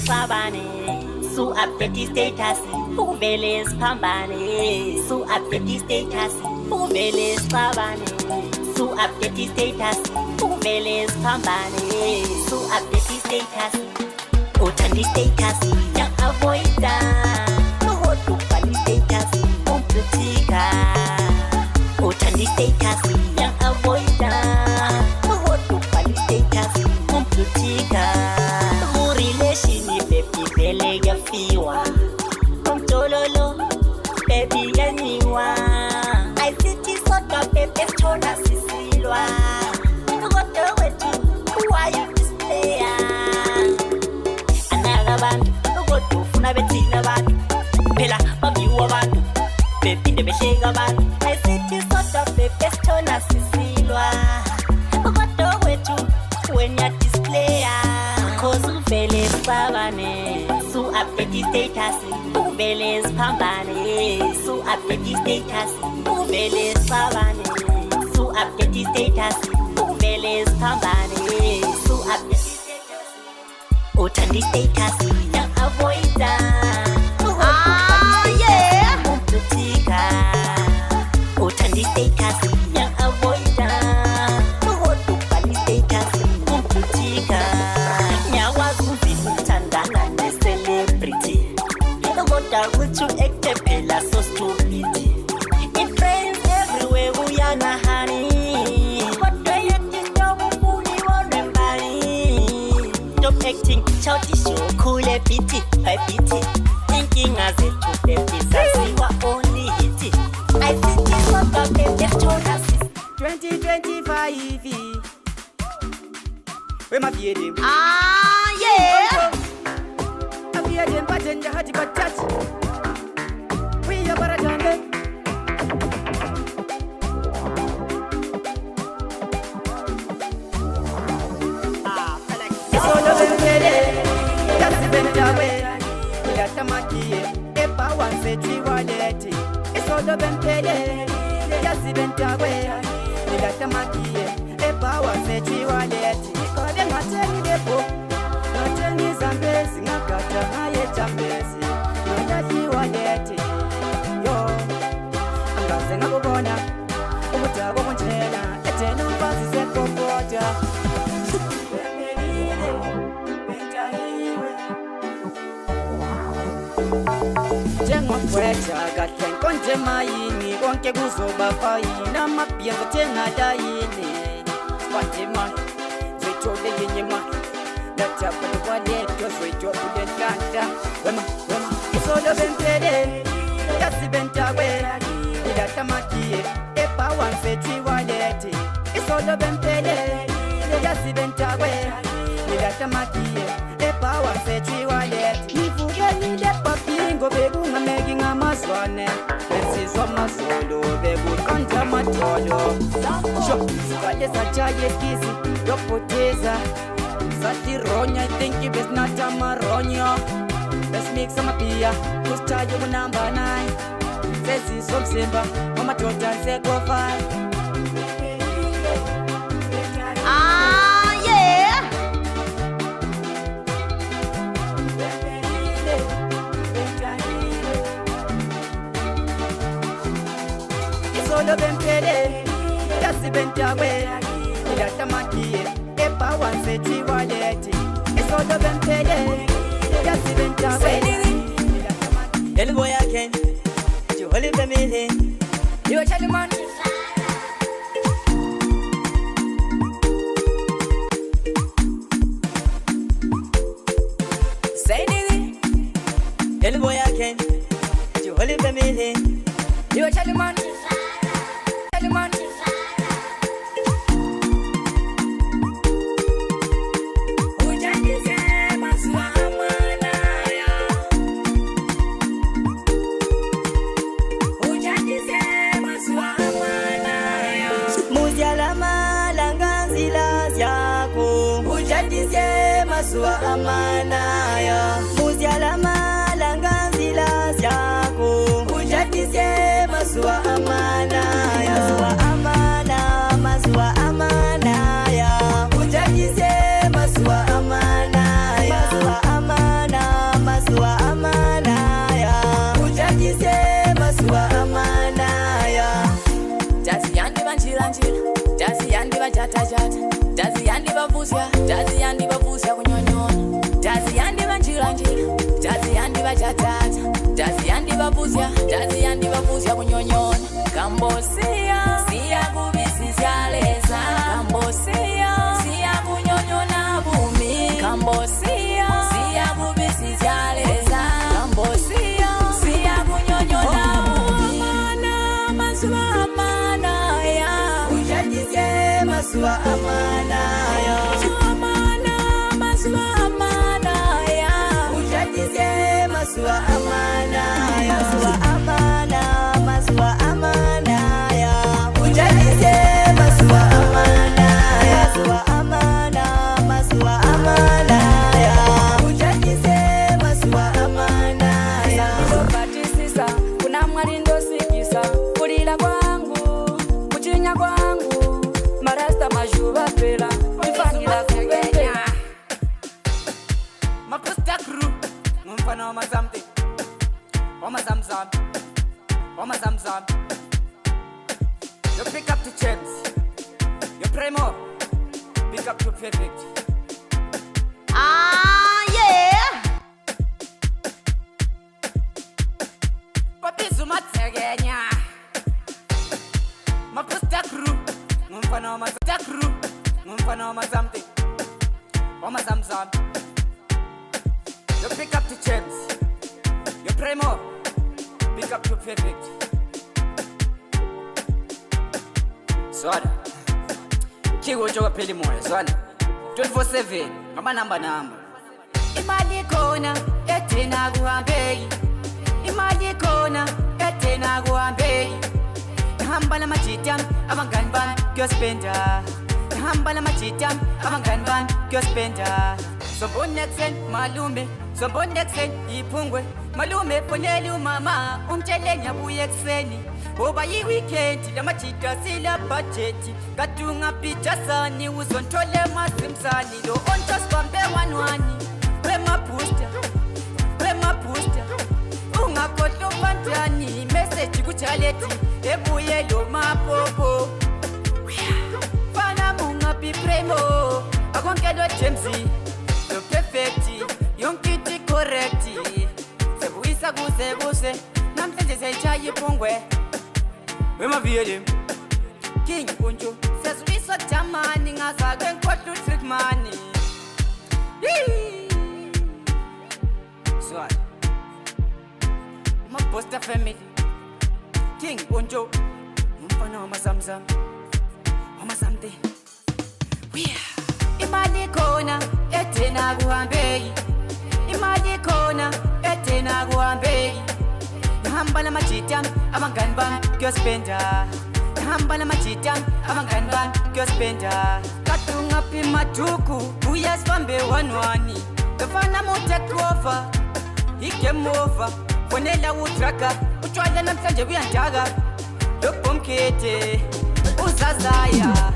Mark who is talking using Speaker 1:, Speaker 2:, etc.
Speaker 1: sabane su update status uvele siphambane su update status uvele sabane su update status uvele siphambane su update status uthanda status ya avoida uhodu bali status umputika uthanda status ya avoida uhodu bali status umputika Bele ya fiwa Mtololo Baby ya niwa I city soto baby chona sisilwa Ngoto wetu Why you display Anaga bantu Ngoto funa betina bantu Pela babiwa bantu Baby nebeshega bantu I city soto baby chona sisilwa Ngoto wetu When ya display Cause uvele sabane Su update status uvele siphambane Su update status uvele sabane Su update status uvele siphambane Su update status uthanda status ya avoida yeah umputika uthanda status ya avoida uhodu bali status umputika With you ektephela so stupid It rains everywhere uyana honey Kodwa yethi ngokufuni wonembali Stop acting childish ukhule biti by biti Inkinga zethu baby zaziwa only hit I think it's what the baby told us
Speaker 2: 2025 Where my baby
Speaker 1: yeah
Speaker 2: Dem patenda hati batati We are baratande It's all over the That's the way Ila tamakie Epa wanse chiwaleti It's all over the That's the way Ila tamakie Epa wanse chiwaleti Kode mateni depo Mateni zambezi ngakata haye chambezi Ngadati waleti Yo Angaze ngakubona Ubutago kunchela Etena mbazi sekopota Jengwakweta Gatenko nje mayini Konke kuzoba fayina Mapienzo tenga dayini Spantima Zwechole yenye maki That's up for the one day, just wait up to the Atlanta. Wema, it's all of them today. That's the bent away. That's a maki. Epa one fetchy wallet. It's all of them today. That's the bent away. That's a maki. Epa one fetchy wallet. If you get me that papi, go baby, I'm making a maswane. Let's see some masolo, baby, can't jam at all. Sure, so let's a giant kissy. Your poteza. Sati ronya, I think you best not a maronya. Let's make some appear. Who's charge you number 9? Says it's some simba. Mama told you say go 5.
Speaker 1: Yeah.
Speaker 2: It's all of them today. That's the bent away. That's the monkey. Epa one say she wallet. It's all of them today. Just even talk.
Speaker 3: Tell boy I can. You hold it for me.
Speaker 2: You tell the man.
Speaker 3: Say it. Tell boy I can. You hold it for me.
Speaker 2: You tell the man. Tell the man.
Speaker 3: Maswa amana ya Muziala malanga zila zako Ujatize maswa amana
Speaker 4: babuzya jazi yandi babuzya kunyonyona jazi yandi banjira jazi yandi bajatata jazi yandi babuzya kunyonyona kambosia siya kubisi syaleza kambosia siya kunyonyona bumi kambosia siya kubisi syaleza kambosia siya kunyonyona bumi amana masuwa amana ya
Speaker 3: ujajise masuwa amana ya
Speaker 4: masuwa amana ya
Speaker 3: ujajise masuwa amana ya
Speaker 1: masuwa amana ya ujalize masuwa amana ya masuwa amana ya ujalize masuwa amana ya
Speaker 2: batisisa kuna mwalindo sikisa kulila kwangu kuchinya kwangu marasta majuba pela ifangira kubenya
Speaker 3: Mapusta crew mfano wa mazamte wa mazamzam you pick up the champs you primo pick up to perfect
Speaker 1: yeah
Speaker 3: papi sumatsegenya Mapusta crew mfano wa mazamte crew mfano wa mazamte wa mazamzam you pick up the champs you primo pick up to perfect Swada Kigo choka peli moya Swada 24/7 Ngama namba
Speaker 2: imali kona etena kuhambei imali kona etena kuhambei hambala machitam abangani bami kuyospenda hambala machitam abangani bami kuyospenda sombonexen malume sombonexen iphungwe malume foneli umama umtshele nyabuye ekseni oba yi-weekend lamajita sila budget katunga pichasani uzontole masimsani lo ontosibambe wanwani wemabooster ungakhohlwa ubantani message kujaleti ebuye lo mapopo fana mungapi primo akonke lo Jamesy lo perfect yonkiti correct sebuyisa kuze namhlanje seyitshaya iphungwe Wema viyele King Unjo Sezwiso jamani ngazake nkotlu trick money Swat Maposta family King Unjo Mfana wa mazamte Imali kona etena kuhambei Imali kona etena kuhambei hambala machitam abangani bami kuyospenda hambala machitam abangani bami kuyospenda katunga pimatuku uyasibambe wanwani tofana mutekova igame over fonela utraka utshwala namhlanje kuyandaka lokubomkhethe uzazaya